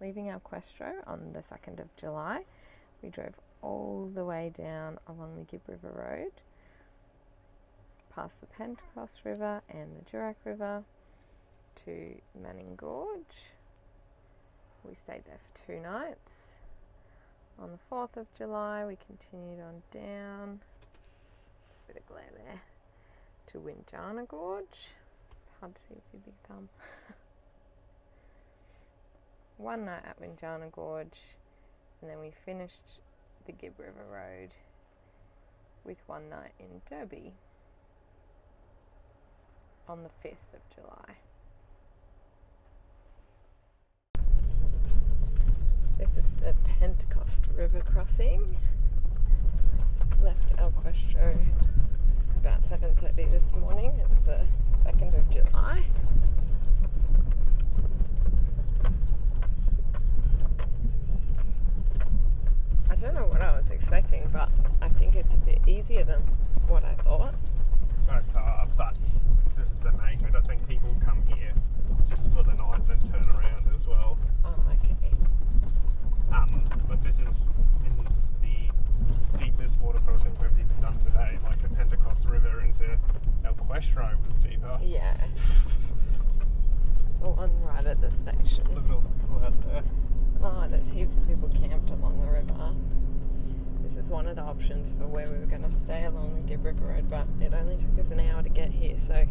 leaving our Questro on the 2nd of July, we drove all the way down along the Gibb River Road, past the Pentecost River and the Durack River to Manning Gorge. We stayed there for 2 nights. On the 4th of July, we continued on down, there's a bit of glare there, to Winjana Gorge. It's hard to see with your big thumb. 1 night at Winjana Gorge, and then we finished the Gibb River Road with 1 night in Derby on the 5th of July. This is the Pentecost River crossing. Left our Questro about 7:30 this morning. It's the 2nd of July. I don't know what I was expecting, but I think it's a bit easier than what I thought. So far, but this is the main bit. I think people come here just for the night and then turn around as well. Oh, okay. But this is in the deepest water crossing we've done today. Like the Pentecost River into El Questro was deeper. Yeah. The one right at the station. Look at all the people out there. Oh, there's heaps of people camped along the river. This is one of the options for where we were going to stay along the Gibb River Road, but it only took us an hour to get here, so...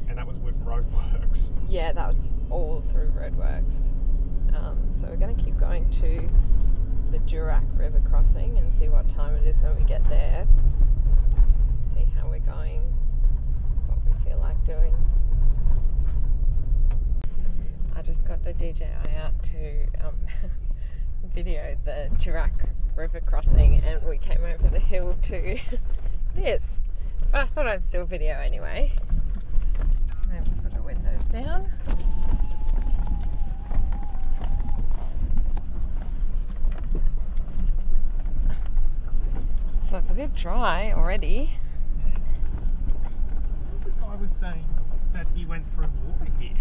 And that was with roadworks. Yeah, that was all through roadworks. So we're going to keep going to the Durack River crossing and see what time it is when we get there. See how we're going, what we feel like doing. I just got the DJI out to video the Durack River crossing, and we came over the hill to this. But I thought I'd still video anyway. Maybe put the windows down. So it's a bit dry already. The guy was saying that he went through water here.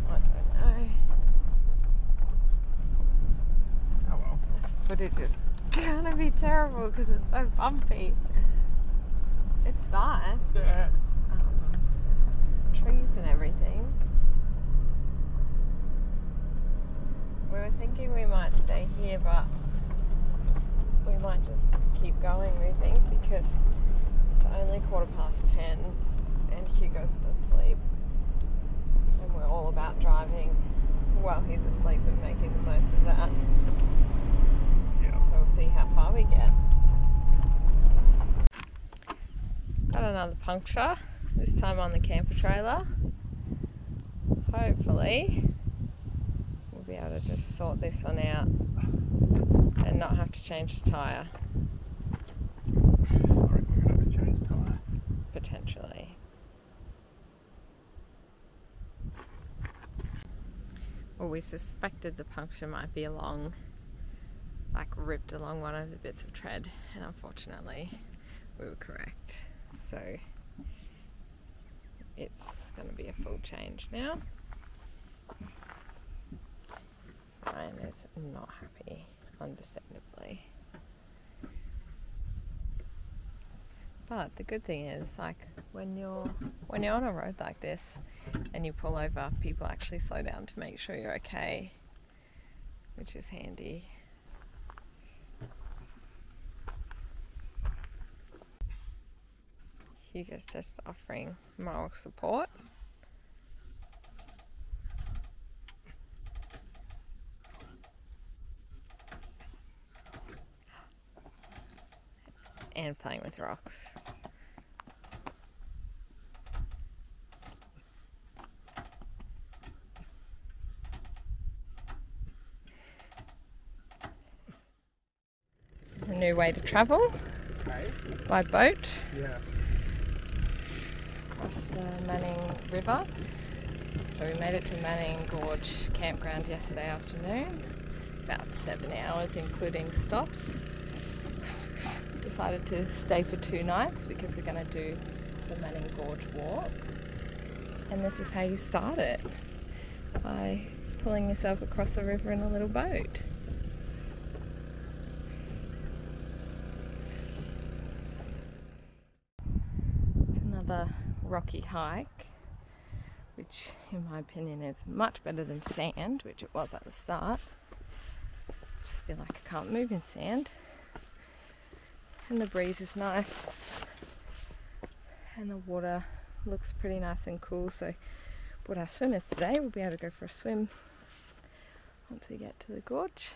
I don't know. Oh well. This footage is gonna be terrible because it's so bumpy. It's nice, the trees and everything. We were thinking we might stay here, but we might just keep going, we think, because it's only 10:15 and Hugo's asleep. And we're all about driving while he's asleep and making the most of that. Yeah. So we'll see how far we get. Got another puncture, this time on the camper trailer. Hopefully we'll be able to just sort this one out and not have to change the tyre. I reckon we're going to have to change the tyre. Potentially. Well, we suspected the puncture might be along, like ripped along one of the bits of tread, and unfortunately we were correct. So it's going to be a full change now. Ryan is not happy, understandably. But the good thing is, like, when you're on a road like this and you pull over, people actually slow down to make sure you're okay, which is handy. Hugo's just offering moral support. And playing with rocks. This is a new way to travel, by boat. Yeah. Across the Manning River. So we made it to Manning Gorge campground yesterday afternoon. About 7 hours including stops. Decided to stay for 2 nights because we're going to do the Manning Gorge walk. And this is how you start it, by pulling yourself across the river in a little boat. It's another rocky hike, which in my opinion is much better than sand, which it was at the start. I just feel like I can't move in sand. And the breeze is nice. And the water looks pretty nice and cool, so with our swimmers today we'll be able to go for a swim once we get to the gorge.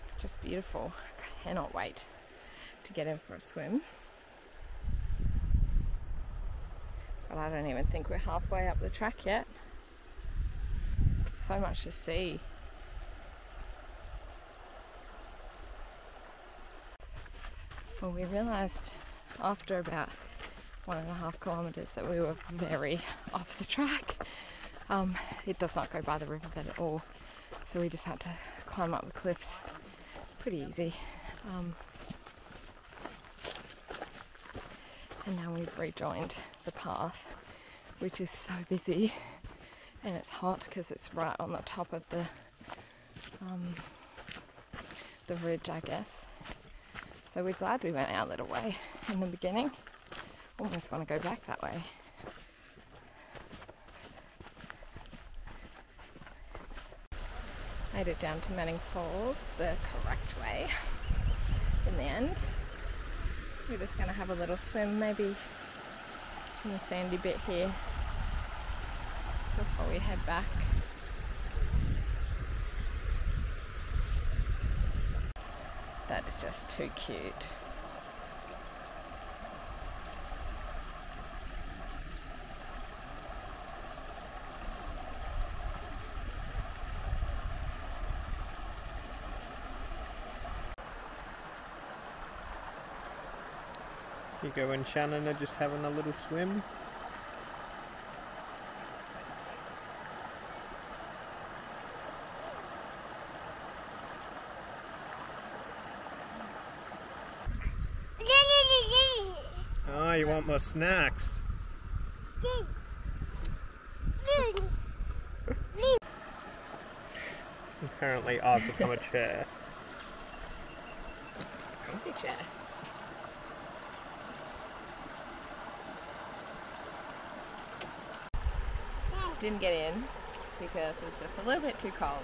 It's just beautiful. I cannot wait to get in for a swim. But I don't even think we're halfway up the track yet. So much to see. Well, we realised after about 1.5 kilometres that we were very off the track. It does not go by the riverbed at all, so we just had to climb up the cliffs. Pretty easy. And now we've rejoined the path, which is so busy, and it's hot because it's right on the top of the ridge, I guess. So we're glad we went our little way in the beginning. Almost want to go back that way. Made it down to Manning Falls the correct way in the end. We're just going to have a little swim maybe in the sandy bit here before we head back. That is just too cute. Hugo and Shannon are just having a little swim. Oh, you want more snacks? Apparently I've become a chair. Comfy chair. Didn't get in because it was just a little bit too cold.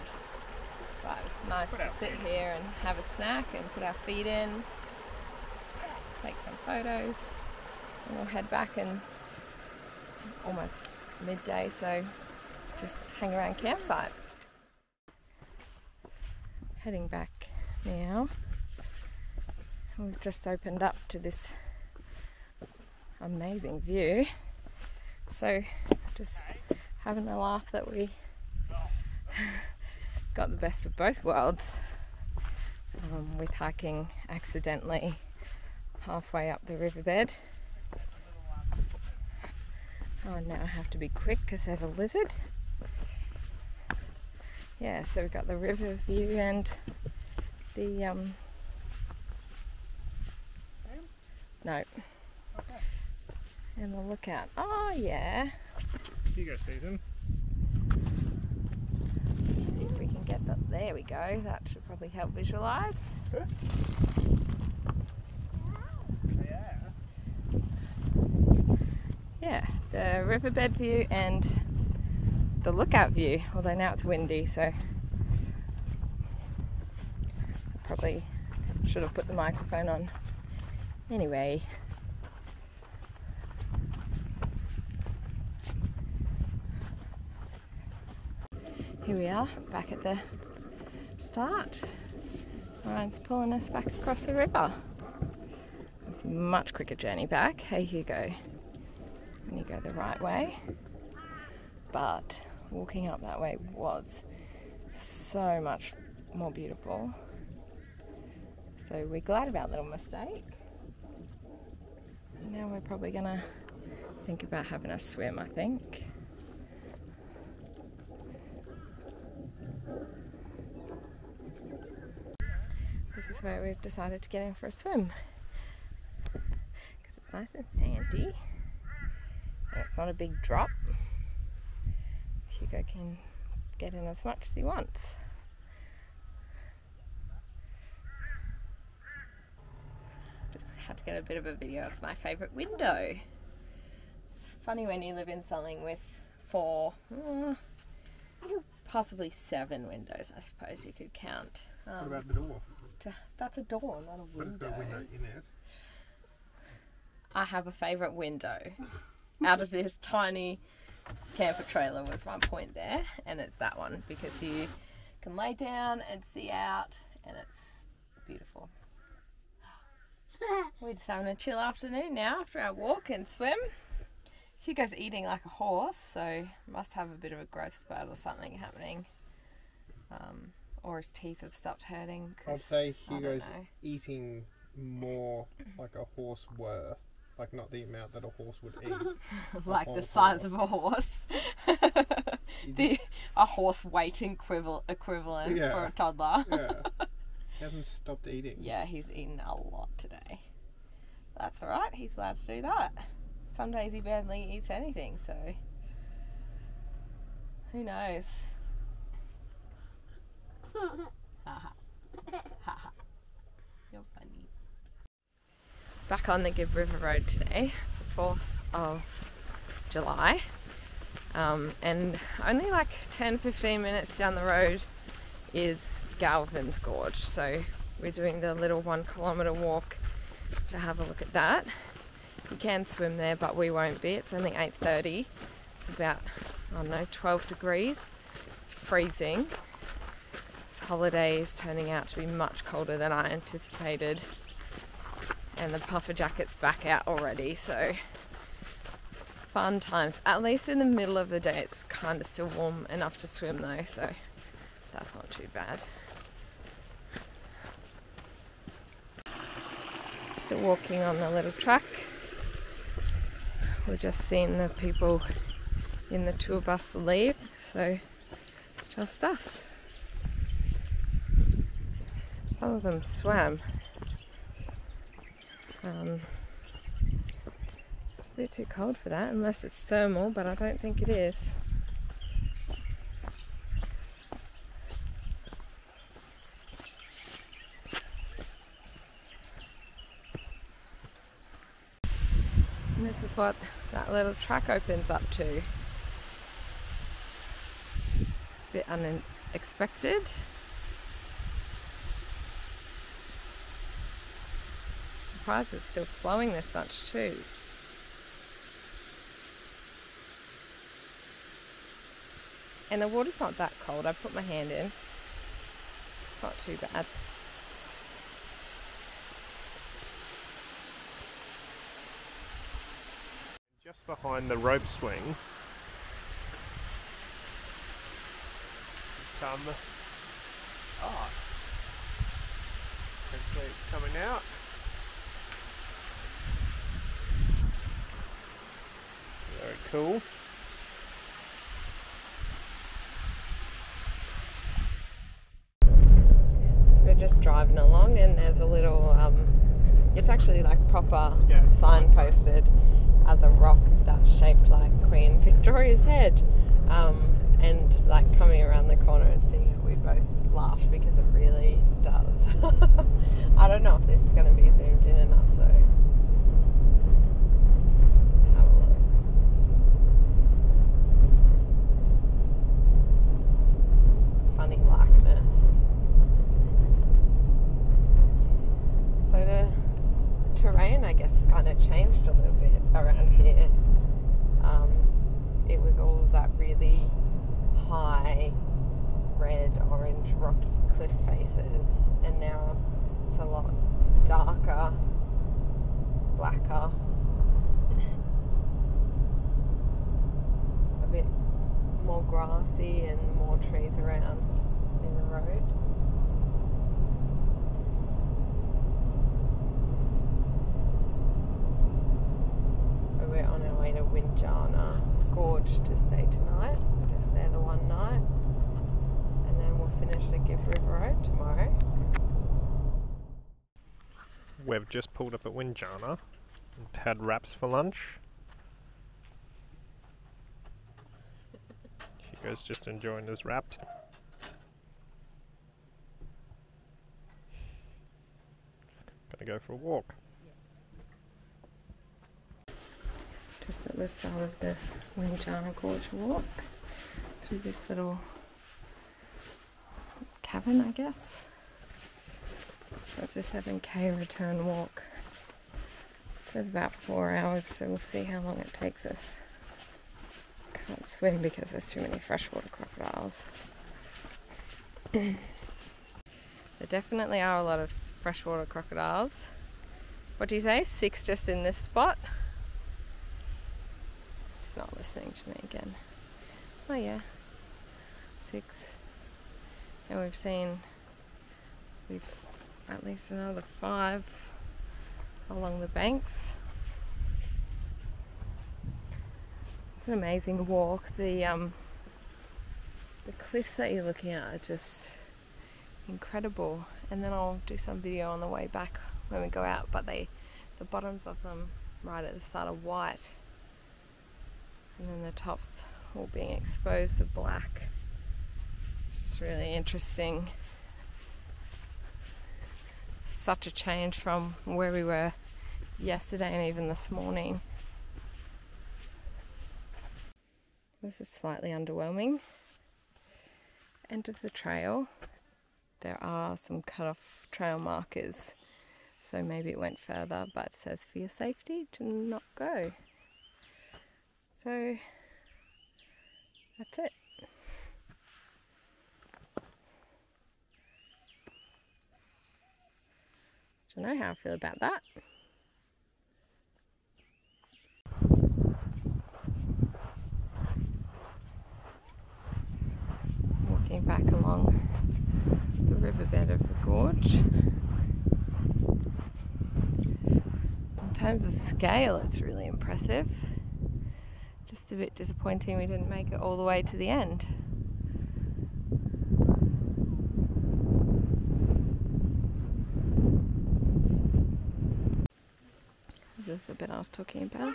But it was nice to sit here and have a snack and put our feet in, take some photos, and we'll head back, and it's almost midday, so just hang around campsite. Heading back now. We've just opened up to this amazing view, so just having a laugh that we got the best of both worlds with hiking accidentally halfway up the riverbed. Oh, now I have to be quick because there's a lizard. Yeah, so we've got the river view and the no, and the lookout. Oh yeah. Hugo sees him. Let's see if we can get that. There we go. That should probably help visualise. Yeah, the riverbed view and the lookout view. Although now it's windy, so I probably should have put the microphone on. Anyway. Here we are, back at the start. Ryan's pulling us back across the river. It's a much quicker journey back. Hey Hugo, when you go the right way. But walking up that way was so much more beautiful. So we're glad about that little mistake. Now we're probably gonna think about having a swim, I think. This is where we've decided to get in for a swim because it's nice and sandy and it's not a big drop. Hugo can get in as much as he wants. Just had to get a bit of a video of my favourite window. It's funny when you live in something with 4, possibly 7 windows, I suppose you could count. What about the door? That's a door, not a window. But it's got a window in it. I have a favourite window out of this tiny camper trailer was my point there, and it's that one because you can lay down and see out and it's beautiful. We're just having a chill afternoon now after our walk and swim. Hugo's eating like a horse, so must have a bit of a growth spurt or something happening. Or his teeth have stopped hurting. I'd say Hugo's eating more like a horse worth. Like not the amount that a horse would eat. Like the size of a horse. A horse weight equivalent for a toddler. Yeah. He hasn't stopped eating. Yeah, he's eaten a lot today. That's alright, he's allowed to do that. Some days he barely eats anything, so who knows? You're funny. Back on the Gibb River Road today. It's the 4th of July. And only like 10-15 minutes down the road is Galvin's Gorge. So we're doing the little 1 kilometre walk to have a look at that. You can swim there, but we won't be. It's only 8:30. It's about, 12 degrees. It's freezing. This holiday is turning out to be much colder than I anticipated. And the puffer jacket's back out already, so fun times. At least in the middle of the day it's kind of still warm enough to swim though, so that's not too bad. Still walking on the little track. We're just seeing the people in the tour bus leave, so it's just us. Some of them swam. It's a bit too cold for that, unless it's thermal, but I don't think it is. And this is what that little track opens up to. Bit unexpected. Surprised it's still flowing this much too. And the water's not that cold. I put my hand in. It's not too bad. Just behind the rope swing, some art. Hopefully it's coming out. Very cool. So we're just driving along and there's a little, it's actually like proper signposted as a rock that's shaped like Queen Victoria's head. And like coming around the corner and seeing it, we both laughed because it really does. I don't know if this is going to be zoomed in enough though. Let's have a look. It's funny likeness. So the terrain, I guess, kind of changed a little bit around here. It was all of that really high red, orange, rocky cliff faces, and now it's a lot darker, blacker, a bit more grassy and more trees around in the road. So we're on our way to Windjana Gorge to stay tonight. We're just there the one night, and then we'll finish the Gibb River Road tomorrow. We've just pulled up at Windjana and had wraps for lunch. Hugo's just enjoying his wrapped. Gonna go for a walk. Just at the start of the Winjana Gorge walk through this little cavern, I guess. So it's a 7k return walk. It says about 4 hours, so we'll see how long it takes us. Can't swim because there's too many freshwater crocodiles. There definitely are a lot of freshwater crocodiles. What do you say? 6 just in this spot? It's not listening to me again. Oh yeah, 6. And we've at least another 5 along the banks. It's an amazing walk. The cliffs that you're looking at are just incredible. And then I'll do some video on the way back when we go out, but the bottoms of them right at the start are white, and then the tops all being exposed to black. It's just really interesting. Such a change from where we were yesterday and even this morning. This is slightly underwhelming. End of the trail. There are some cut-off trail markers, so maybe it went further, but it says for your safety to not go. So that's it. Don't know how I feel about that. Walking back along the riverbed of the gorge. In terms of scale, it's really impressive. Just a bit disappointing we didn't make it all the way to the end. This is the bit I was talking about.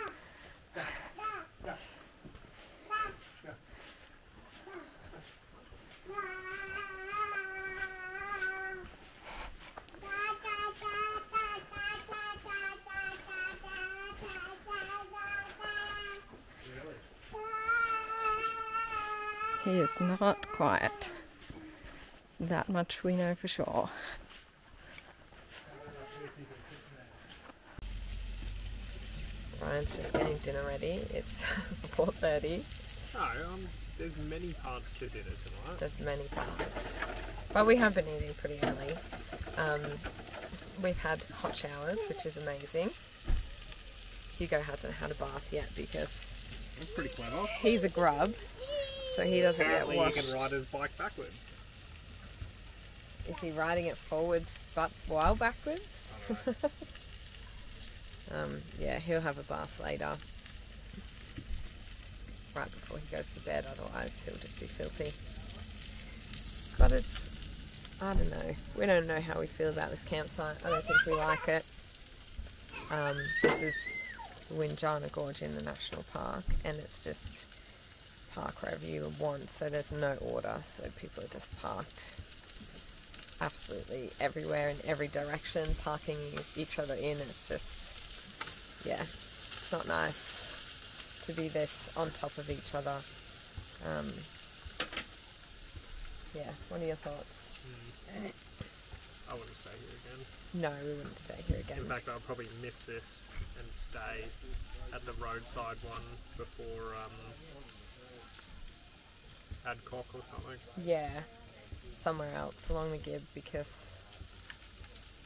He is not quiet. That much we know for sure. Ryan's just getting dinner ready. It's 4:30. No, there's many parts to dinner tonight. There's many parts. But we have been eating pretty early. We've had hot showers, which is amazing. Hugo hasn't had a bath yet because That's pretty clever. he's a grub, so he doesn't Apparently get washed. he can ride his bike backwards. Is he riding it forwards but while backwards? Yeah, he'll have a bath later. Right before he goes to bed, otherwise he'll just be filthy. But it's, I don't know. We don't know how we feel about this campsite. I don't think we like it. This is Winjana Gorge in the National Park, and it's just park wherever you want, so there's no order, so people are just parked absolutely everywhere in every direction, parking each other in. It's just, yeah, it's not nice to be this on top of each other. Yeah, what are your thoughts? I wouldn't stay here again. No, we wouldn't stay here again. In fact, I'll probably miss this and stay at the roadside one before Adcock or something. Yeah, somewhere else along the Gib, because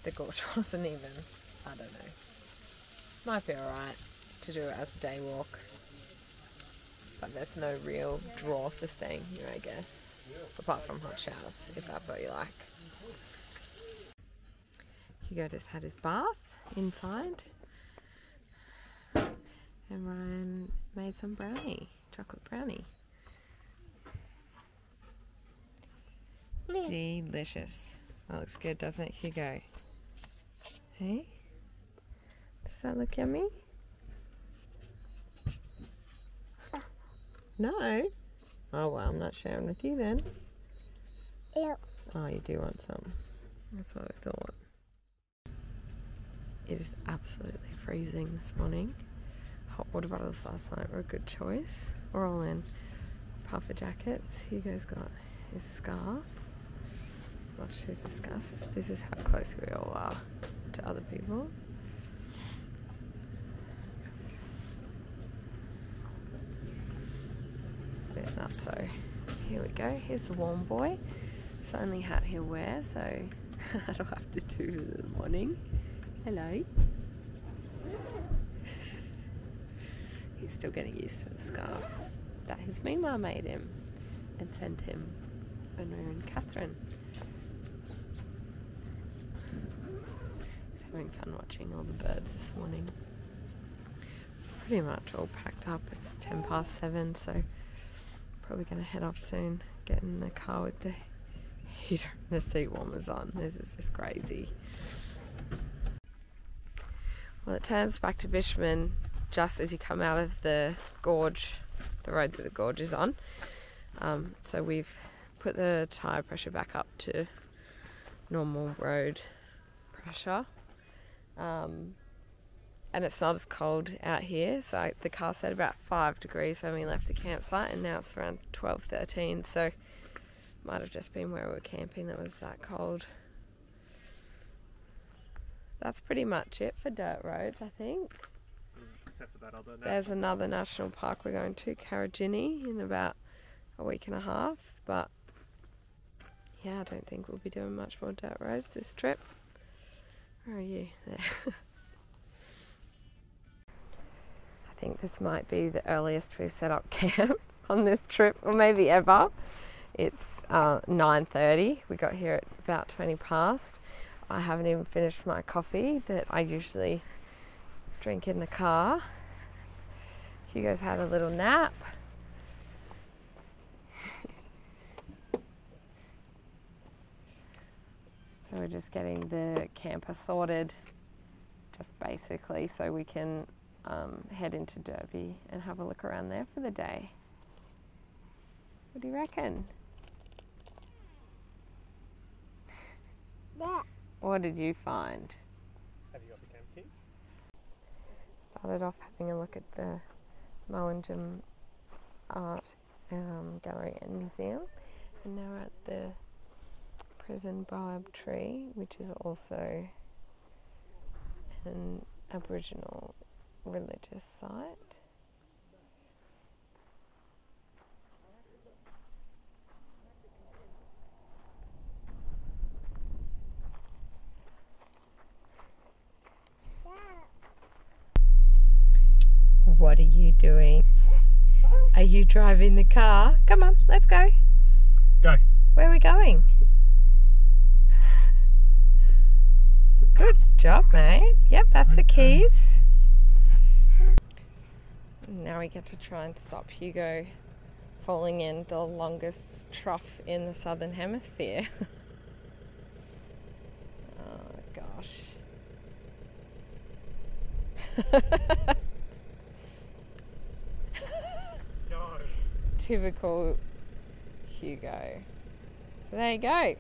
the gorge wasn't even, I don't know. Might be alright to do it as a day walk, but there's no real draw for staying here, I guess, apart from hot showers, if that's what you like. Hugo just had his bath inside, and Ryan made some brownie, chocolate brownie. Delicious. That looks good, doesn't it, Hugo? Hey? Does that look yummy? No? Oh well, I'm not sharing with you then. Yeah. Oh, you do want some. That's what I thought. It is absolutely freezing this morning. Hot water bottles last night were a good choice. We're all in puffer jackets. Hugo's got his scarf. Much to his disgust. This is how close we all are to other people. It's a bit nuts, so here we go. Here's the warm boy. It's the only hat he'll wear, so I don't have to do it in the morning. Hello. He's still getting used to the scarf that his meanwhile made him and sent him when we were in Catherine. He's having fun watching all the birds this morning. Pretty much all packed up. It's 7:10, so probably going to head off soon. Get in the car with the heater and the seat warmers on. This is just crazy. Well, it turns back to Bishman just as you come out of the gorge, the road that the gorge is on. So we've put the tyre pressure back up to normal road pressure. And it's not as cold out here. So the car said about 5 degrees when we left the campsite, and now it's around 12, 13. So might have just been where we were camping that was that cold. That's pretty much it for dirt roads, I think. Except for that other. There's another national park we're going to, Karajini, in about a week and a half. But yeah, I don't think we'll be doing much more dirt roads this trip. Where are you? There. I think this might be the earliest we've set up camp on this trip, or maybe ever. It's 9:30. We got here at about 20 past. I haven't even finished my coffee that I usually drink in the car. Hugo's had a little nap. So we're just getting the camper sorted, just basically, so we can head into Derby and have a look around there for the day. What do you reckon? Yeah. What did you find? Have you got the camp keys? Started off having a look at the Moenjum Art Gallery and Museum, and now we're at the Prison Baobab Tree, which is also an Aboriginal religious site. What are you doing? Are you driving the car? Come on, let's go. Go. Where are we going? Good job, mate. Yep, that's the keys. Now we get to try and stop Hugo falling in the longest trough in the southern hemisphere. Oh gosh. No. Typical Hugo. So there you go.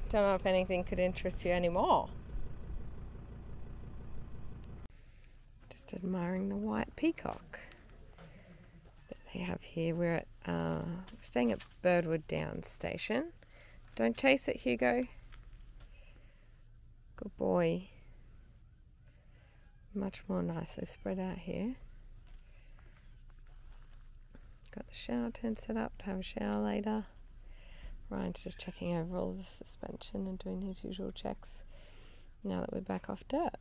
Don't know if anything could interest you anymore. Just admiring the white peacock that they have here. We're at staying at Birdwood Downs Station. Don't chase it, Hugo. Good boy. Much more nicely spread out here. Got the shower tent set up to have a shower later. Ryan's just checking over all the suspension and doing his usual checks now that we're back off dirt.